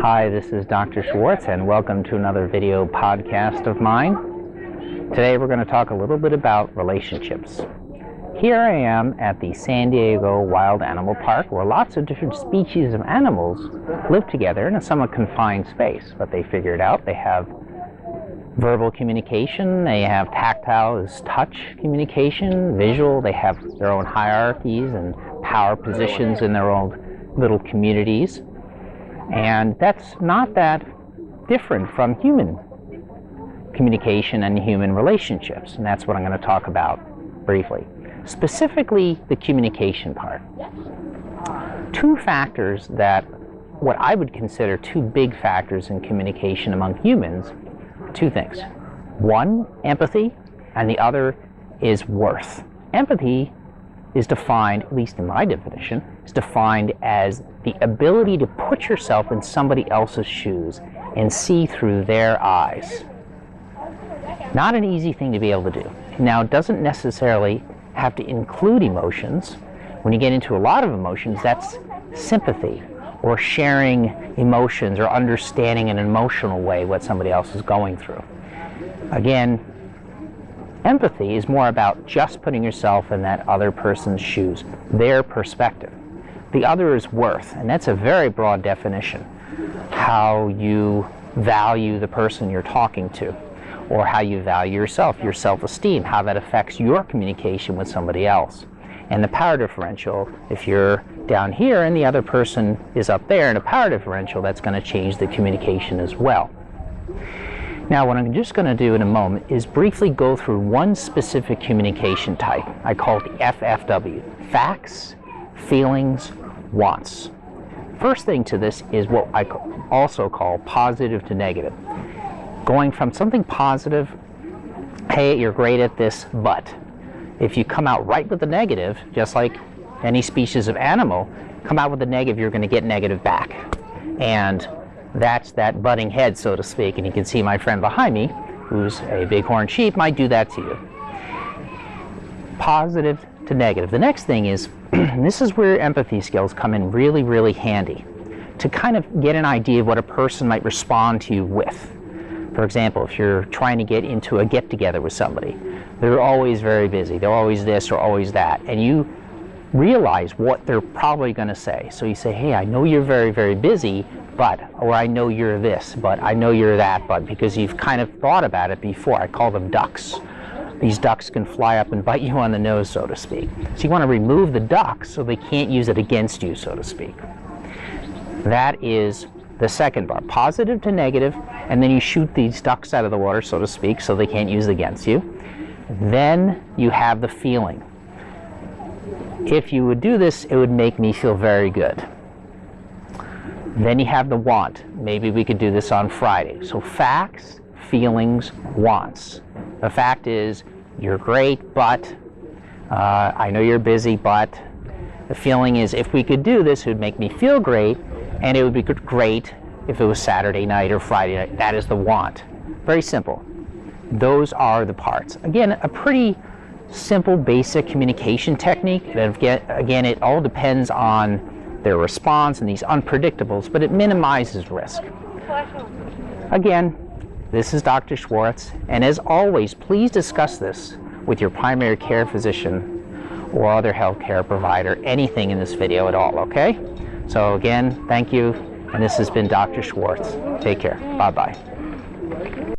Hi, this is Dr. Schwartz, and welcome to another video podcast of mine. Today we're going to talk a little bit about relationships. Here I am at the San Diego Wild Animal Park, where lots of different species of animals live together in a somewhat confined space. But they figured out they have verbal communication, they have tactile as touch communication, visual, they have their own hierarchies and power positions in their own little communities. And that's not that different from human communication and human relationships. And that's what I'm going to talk about briefly. Specifically, the communication part. Two factors that, what I would consider two big factors in communication among humans, two things. One, empathy, and the other is worth. Empathy is defined, at least in my definition, is defined as the ability to put yourself in somebody else's shoes and see through their eyes. Not an easy thing to be able to do. Now, it doesn't necessarily have to include emotions. When you get into a lot of emotions, that's sympathy or sharing emotions or understanding in an emotional way what somebody else is going through. Again, empathy is more about just putting yourself in that other person's shoes, their perspective. The other is worth, and that's a very broad definition. How you value the person you're talking to, or how you value yourself, your self-esteem, how that affects your communication with somebody else. And the power differential, if you're down here and the other person is up there in a power differential, that's going to change the communication as well. Now, what I'm just going to do in a moment is briefly go through one specific communication type. I call it the FFW, facts, feelings, wants. First thing to this is what I also call positive to negative. Going from something positive, hey, you're great at this, but if you come out right with the negative, just like any species of animal, come out with the negative, you're going to get negative back. And that's that butting head, so to speak. And you can see my friend behind me, who's a bighorn sheep, might do that to you. Positive to negative. The next thing is, and this is where empathy skills come in really, really handy, to kind of get an idea of what a person might respond to you with. For example, if you're trying to get into a get-together with somebody, they're always very busy, they're always this or always that, and you realize what they're probably going to say. So you say, hey, I know you're very, very busy, but, or I know you're this, but I know you're that, but, because you've kind of thought about it before. I call them ducks. These ducks can fly up and bite you on the nose, so to speak. So you want to remove the ducks so they can't use it against you, so to speak. That is the second part, positive to negative, and then you shoot these ducks out of the water, so to speak, so they can't use it against you. Then you have the feeling. If you would do this, it would make me feel very good. Then you have the want. Maybe we could do this on Friday. So facts, feelings, wants. The fact is, you're great, but I know you're busy, but the feeling is, if we could do this, it would make me feel great, and it would be great if it was Saturday night or Friday night. That is the want. Very simple. Those are the parts. Again, a pretty simple, basic communication technique. Again, it all depends on their response and these unpredictables, but it minimizes risk. Again, this is Dr. Schwartz, and as always, please discuss this with your primary care physician or other healthcare provider, anything in this video at all, okay? So again, thank you, and this has been Dr. Schwartz. Take care. Bye-bye.